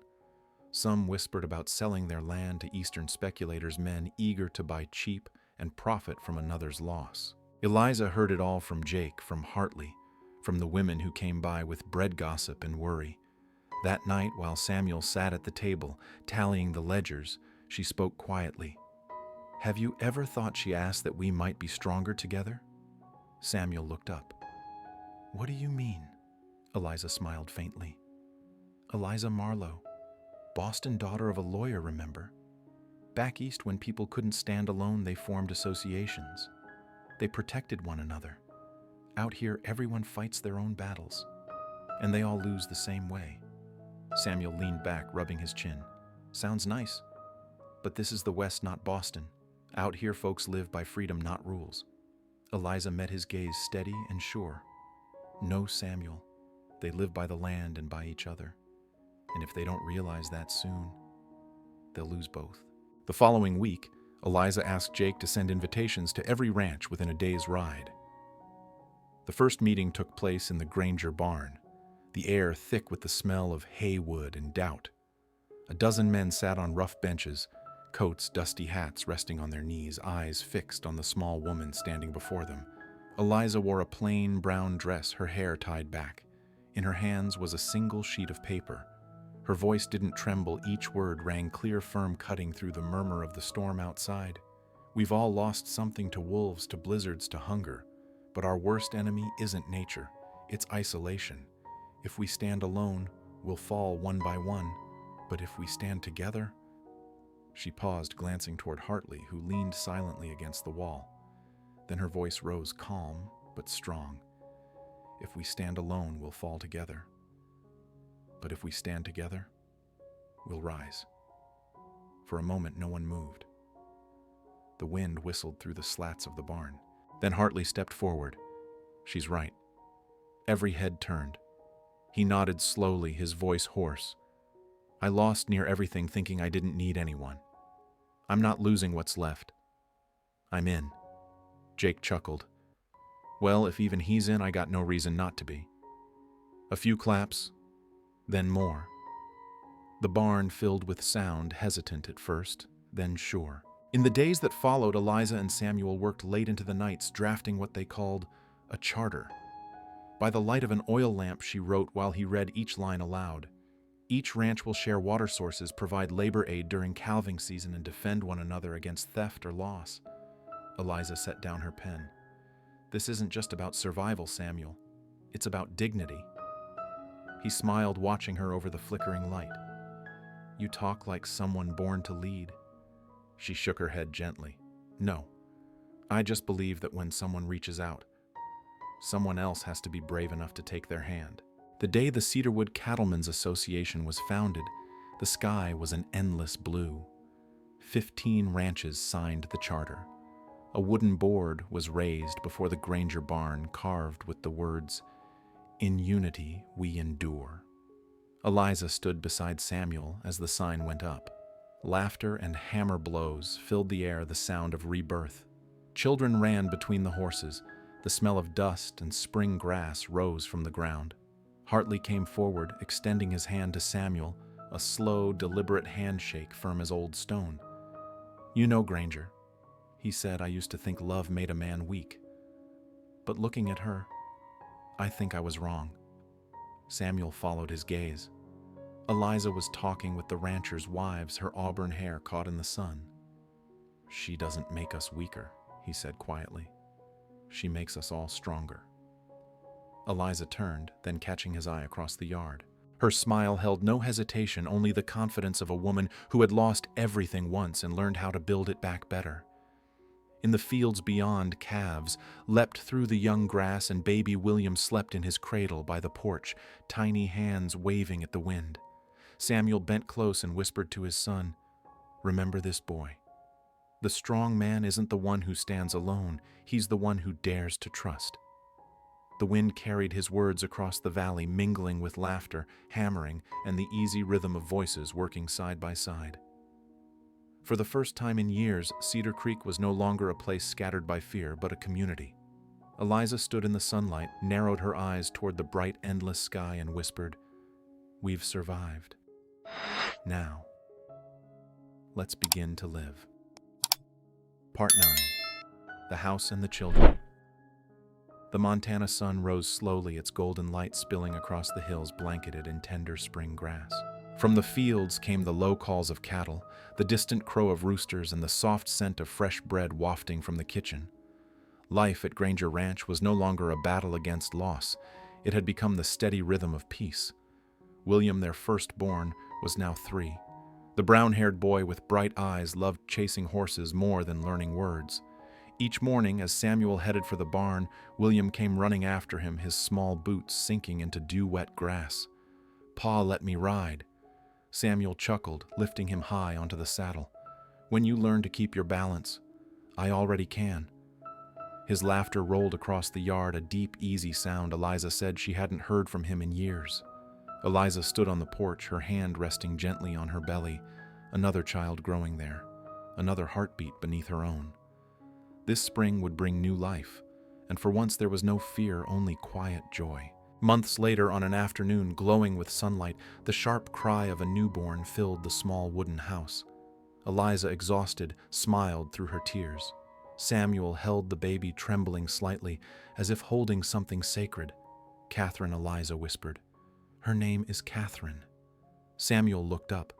Some whispered about selling their land to Eastern speculators, men eager to buy cheap and profit from another's loss. Eliza heard it all from Jake, from Hartley, from the women who came by with bread gossip and worry. That night, while Samuel sat at the table, tallying the ledgers, she spoke quietly. "Have you ever thought," she asked, "that we might be stronger together?" Samuel looked up. "What do you mean?" Eliza smiled faintly. "Eliza Marlo, Boston daughter of a lawyer, remember? Back east, when people couldn't stand alone, they formed associations. They protected one another. Out here, everyone fights their own battles, and they all lose the same way." Samuel leaned back, rubbing his chin. "Sounds nice, but this is the West, not Boston. Out here, folks live by freedom, not rules." Eliza met his gaze, steady and sure. "No, Samuel. They live by the land and by each other. And if they don't realize that soon, they'll lose both." The following week, Eliza asked Jake to send invitations to every ranch within a day's ride. The first meeting took place in the Granger barn, the air thick with the smell of hay wood and doubt. A dozen men sat on rough benches, coats, dusty hats resting on their knees, eyes fixed on the small woman standing before them. Eliza wore a plain brown dress, her hair tied back. In her hands was a single sheet of paper. Her voice didn't tremble, each word rang clear, firm, cutting through the murmur of the storm outside. "We've all lost something to wolves, to blizzards, to hunger. But our worst enemy isn't nature, it's isolation. If we stand alone, we'll fall one by one. But if we stand together—" She paused, glancing toward Hartley, who leaned silently against the wall. Then her voice rose, calm but strong. "If we stand alone, we'll fall together. But if we stand together, we'll rise." For a moment, no one moved. The wind whistled through the slats of the barn. Then Hartley stepped forward. "She's right." Every head turned. He nodded slowly, his voice hoarse. "I lost near everything, thinking I didn't need anyone. I'm not losing what's left. I'm in." Jake chuckled. "Well, if even he's in, I got no reason not to be." A few claps, then more. The barn filled with sound, hesitant at first, then sure. In the days that followed, Eliza and Samuel worked late into the nights, drafting what they called a charter. By the light of an oil lamp, she wrote while he read each line aloud. "Each ranch will share water sources, provide labor aid during calving season, and defend one another against theft or loss." Eliza set down her pen. "This isn't just about survival, Samuel. It's about dignity." He smiled, watching her over the flickering light. "You talk like someone born to lead." She shook her head gently. "No, I just believe that when someone reaches out, someone else has to be brave enough to take their hand." The day the Cedarwood Cattlemen's Association was founded, the sky was an endless blue. 15 ranches signed the charter. A wooden board was raised before the Granger barn, carved with the words, "In unity we endure." Eliza stood beside Samuel as the sign went up. Laughter and hammer blows filled the air, the sound of rebirth. Children ran between the horses. The smell of dust and spring grass rose from the ground. Hartley came forward, extending his hand to Samuel, a slow, deliberate handshake, firm as old stone. "You know, Granger," he said, "I used to think love made a man weak. But looking at her, I think I was wrong." Samuel followed his gaze. Eliza was talking with the ranchers' wives, her auburn hair caught in the sun. "She doesn't make us weaker," he said quietly. "She makes us all stronger." Eliza turned, then catching his eye across the yard. Her smile held no hesitation, only the confidence of a woman who had lost everything once and learned how to build it back better. In the fields beyond, calves leapt through the young grass, and baby William slept in his cradle by the porch, tiny hands waving at the wind. Samuel bent close and whispered to his son, "Remember this boy. The strong man isn't the one who stands alone, he's the one who dares to trust." The wind carried his words across the valley, mingling with laughter, hammering, and the easy rhythm of voices working side by side. For the first time in years, Cedar Creek was no longer a place scattered by fear, but a community. Eliza stood in the sunlight, narrowed her eyes toward the bright, endless sky, and whispered, "We've survived." Now, let's begin to live. Part 9. The House and the Children. The Montana sun rose slowly, its golden light spilling across the hills blanketed in tender spring grass. From the fields came the low calls of cattle, the distant crow of roosters, and the soft scent of fresh bread wafting from the kitchen. Life at Granger Ranch was no longer a battle against loss. It had become the steady rhythm of peace. William, their firstborn, was now 3. The brown-haired boy with bright eyes loved chasing horses more than learning words. Each morning, as Samuel headed for the barn, William came running after him, his small boots sinking into dew-wet grass. "Pa, let me ride." Samuel chuckled, lifting him high onto the saddle. "When you learn to keep your balance, I already can." His laughter rolled across the yard, a deep, easy sound Eliza said she hadn't heard from him in years. Eliza stood on the porch, her hand resting gently on her belly, another child growing there, another heartbeat beneath her own. This spring would bring new life, and for once there was no fear, only quiet joy. Months later, on an afternoon glowing with sunlight, the sharp cry of a newborn filled the small wooden house. Eliza, exhausted, smiled through her tears. Samuel held the baby, trembling slightly, as if holding something sacred. "Catherine," Eliza whispered. "Her name is Catherine." Samuel looked up.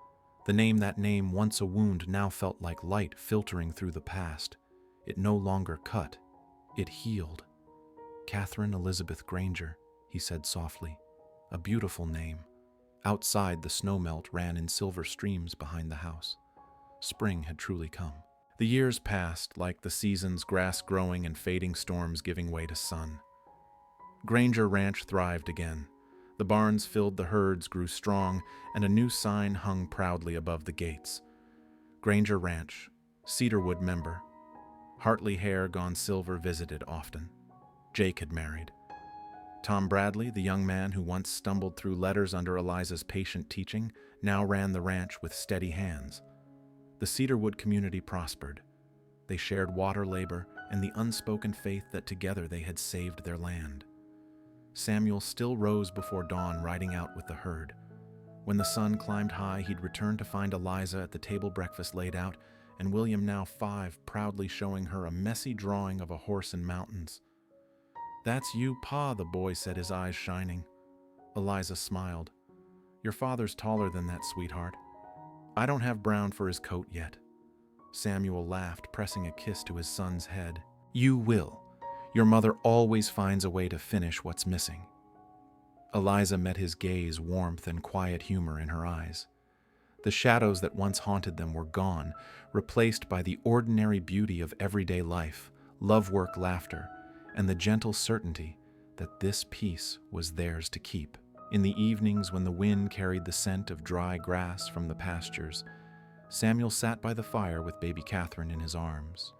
The name, once a wound, now felt like light filtering through the past. It no longer cut. It healed. "Catherine Elizabeth Granger," he said softly. "A beautiful name." Outside, the snowmelt ran in silver streams behind the house. Spring had truly come. The years passed, like the seasons, grass growing and fading storms giving way to sun. Granger Ranch thrived again. The barns filled, the herds grew strong, and a new sign hung proudly above the gates. Granger Ranch, Cedarwood member. Hartley hair gone silver visited often. Jake had married. Tom Bradley, the young man who once stumbled through letters under Eliza's patient teaching, now ran the ranch with steady hands. The Cedarwood community prospered. They shared water labor and the unspoken faith that together they had saved their land. Samuel still rose before dawn, riding out with the herd. When the sun climbed high, he'd return to find Eliza at the table, breakfast laid out, and William, now 5, proudly showing her a messy drawing of a horse in mountains. "That's you, Pa," the boy said, his eyes shining. Eliza smiled. "Your father's taller than that, sweetheart. I don't have brown for his coat yet." Samuel laughed, pressing a kiss to his son's head. "You will. Your mother always finds a way to finish what's missing." Eliza met his gaze, warmth and quiet humor in her eyes. The shadows that once haunted them were gone, replaced by the ordinary beauty of everyday life, love, work, laughter, and the gentle certainty that this peace was theirs to keep. In the evenings, when the wind carried the scent of dry grass from the pastures, Samuel sat by the fire with baby Catherine in his arms.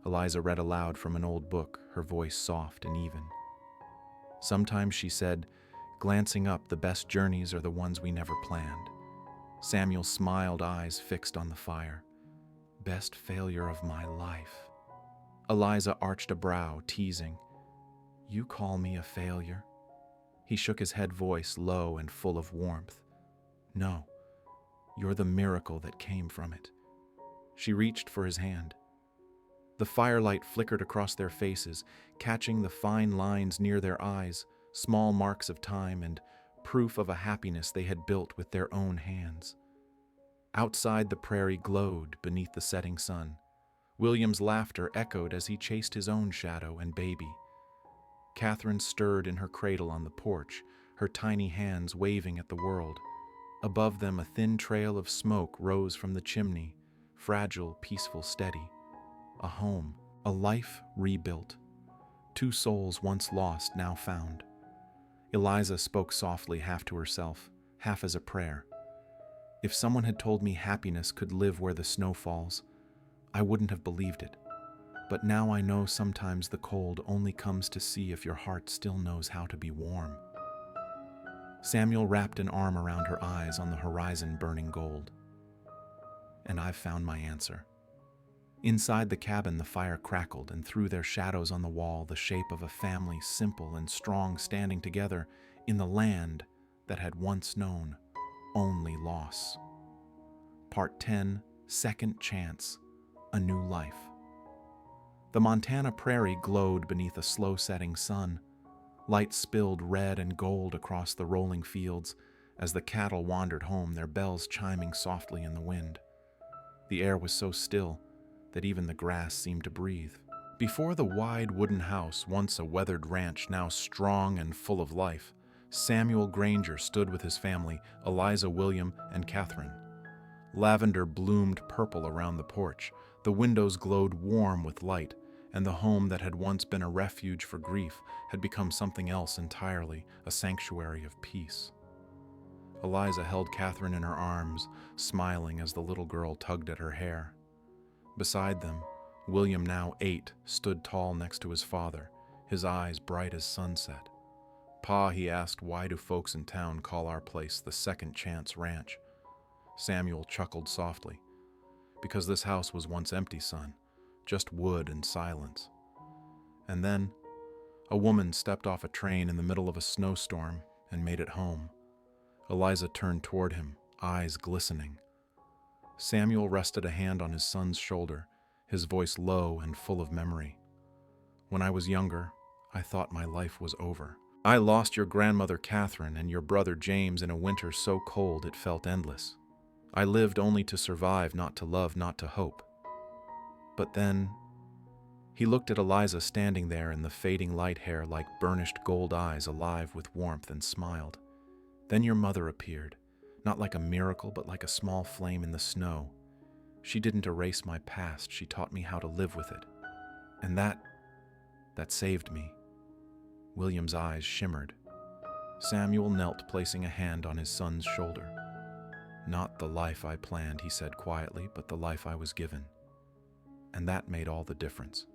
Eliza read aloud from an old book, her voice soft and even. Sometimes she said, glancing up, "The best journeys are the ones we never planned." Samuel smiled, eyes fixed on the fire. "Best failure of my life." Eliza arched a brow, teasing, "You call me a failure?" He shook his head, voice low and full of warmth. "No, you're the miracle that came from it." She reached for his hand. The firelight flickered across their faces, catching the fine lines near their eyes, small marks of time and proof of a happiness they had built with their own hands. Outside, the prairie glowed beneath the setting sun. William's laughter echoed as he chased his own shadow and baby. Catherine stirred in her cradle on the porch, her tiny hands waving at the world. Above them, a thin trail of smoke rose from the chimney, fragile, peaceful, steady. A home, a life rebuilt. 2 souls once lost, now found. Eliza spoke softly, half to herself, half as a prayer. "If someone had told me happiness could live where the snow falls, I wouldn't have believed it. But now I know sometimes the cold only comes to see if your heart still knows how to be warm." Samuel wrapped an arm around her, eyes on the horizon burning gold. "And I've found my answer." Inside the cabin, the fire crackled, and through their shadows on the wall, the shape of a family, simple and strong, standing together in the land that had once known. only loss. Part 10, Second Chance, A New Life. The Montana prairie glowed beneath a slow-setting sun. Light spilled red and gold across the rolling fields as the cattle wandered home, their bells chiming softly in the wind. The air was so still that even the grass seemed to breathe. Before the wide wooden house, once a weathered ranch, now strong and full of life, Samuel Granger stood with his family, Eliza, William, and Catherine. Lavender bloomed purple around the porch, the windows glowed warm with light, and the home that had once been a refuge for grief had become something else entirely, a sanctuary of peace. Eliza held Catherine in her arms, smiling as the little girl tugged at her hair. Beside them, William, now 8, stood tall next to his father, his eyes bright as sunset. "Pa," he asked, "why do folks in town call our place the Second Chance Ranch?" Samuel chuckled softly. "Because this house was once empty, son, just wood and silence." And then, a woman stepped off a train in the middle of a snowstorm and made it home. Eliza turned toward him, eyes glistening. Samuel rested a hand on his son's shoulder, his voice low and full of memory. "When I was younger, I thought my life was over. I lost your grandmother Catherine and your brother James in a winter so cold it felt endless. I lived only to survive, not to love, not to hope. But then..." He looked at Eliza standing there in the fading light hair like burnished gold eyes alive with warmth, and smiled. "Then your mother appeared, not like a miracle but like a small flame in the snow. She didn't erase my past, she taught me how to live with it. And that saved me." William's eyes shimmered. Samuel knelt, placing a hand on his son's shoulder. "Not the life I planned," he said quietly, "but the life I was given. And that made all the difference."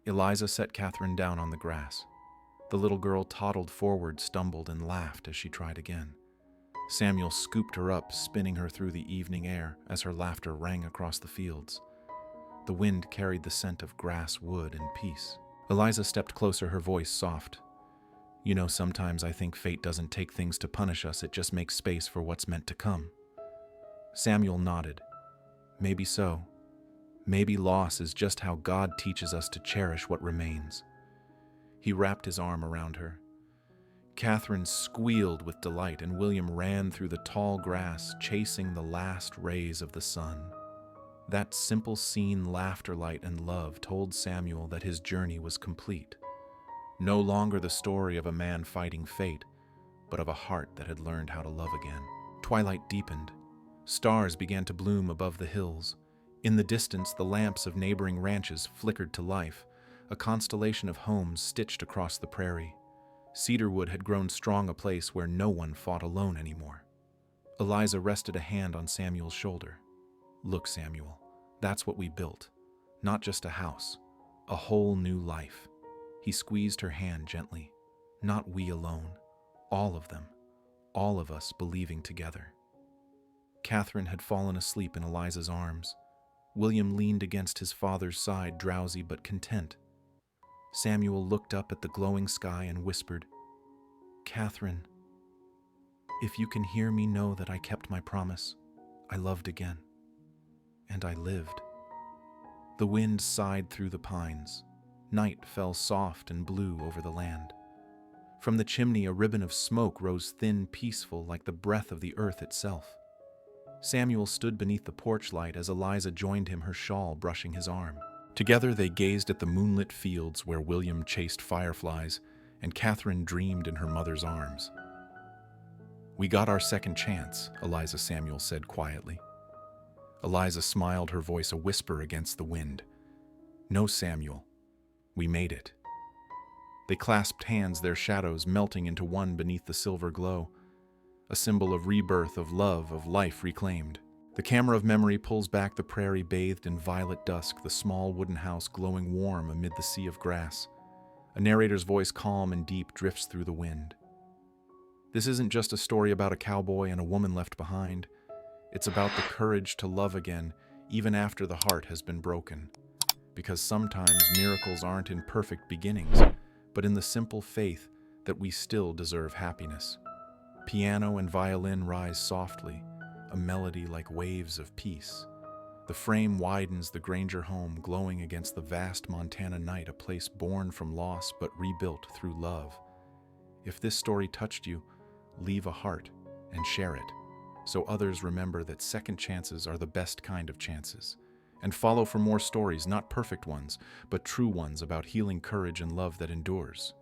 Eliza set Catherine down on the grass. The little girl toddled forward, stumbled, and laughed as she tried again. Samuel scooped her up, spinning her through the evening air as her laughter rang across the fields. The wind carried the scent of grass, wood, and peace. Eliza stepped closer, her voice soft. "You know, sometimes I think fate doesn't take things to punish us, it just makes space for what's meant to come." Samuel nodded. "Maybe so. Maybe loss is just how God teaches us to cherish what remains." He wrapped his arm around her. Catherine squealed with delight, and William ran through the tall grass, chasing the last rays of the sun. That simple scene, laughter, light, and love, told Samuel that his journey was complete. No longer the story of a man fighting fate, but of a heart that had learned how to love again. Twilight deepened. Stars began to bloom above the hills. In the distance, the lamps of neighboring ranches flickered to life, a constellation of homes stitched across the prairie. Cedarwood had grown strong, a place where no one fought alone anymore. Eliza rested a hand on Samuel's shoulder. "Look, Samuel, that's what we built. Not just a house, a whole new life." He squeezed her hand gently. "Not we alone, all of them, all of us believing together." Catherine had fallen asleep in Eliza's arms. William leaned against his father's side, drowsy but content. Samuel looked up at the glowing sky and whispered, "Catherine, if you can hear me, know that I kept my promise. I loved again. And I lived." The wind sighed through the pines. Night fell soft and blue over the land. From the chimney, a ribbon of smoke rose thin, peaceful, like the breath of the earth itself. Samuel stood beneath the porch light as Eliza joined him, her shawl brushing his arm. Together they gazed at the moonlit fields where William chased fireflies and Catherine dreamed in her mother's arms. "We got our second chance," Eliza Samuel said quietly. Eliza smiled, her voice a whisper against the wind. "No, Samuel, we made it." They clasped hands, their shadows melting into one beneath the silver glow, a symbol of rebirth, of love, of life reclaimed. The camera of memory pulls back, the prairie bathed in violet dusk, the small wooden house glowing warm amid the sea of grass. A narrator's voice, calm and deep, drifts through the wind. This isn't just a story about a cowboy and a woman left behind. It's about the courage to love again, even after the heart has been broken. Because sometimes miracles aren't in perfect beginnings, but in the simple faith that we still deserve happiness. Piano and violin rise softly, a melody like waves of peace. The frame widens the Granger home, glowing against the vast Montana night, a place born from loss but rebuilt through love. If this story touched you, leave a heart and share it, so others remember that second chances are the best kind of chances. And follow for more stories, not perfect ones, but true ones about healing, courage, and love that endures.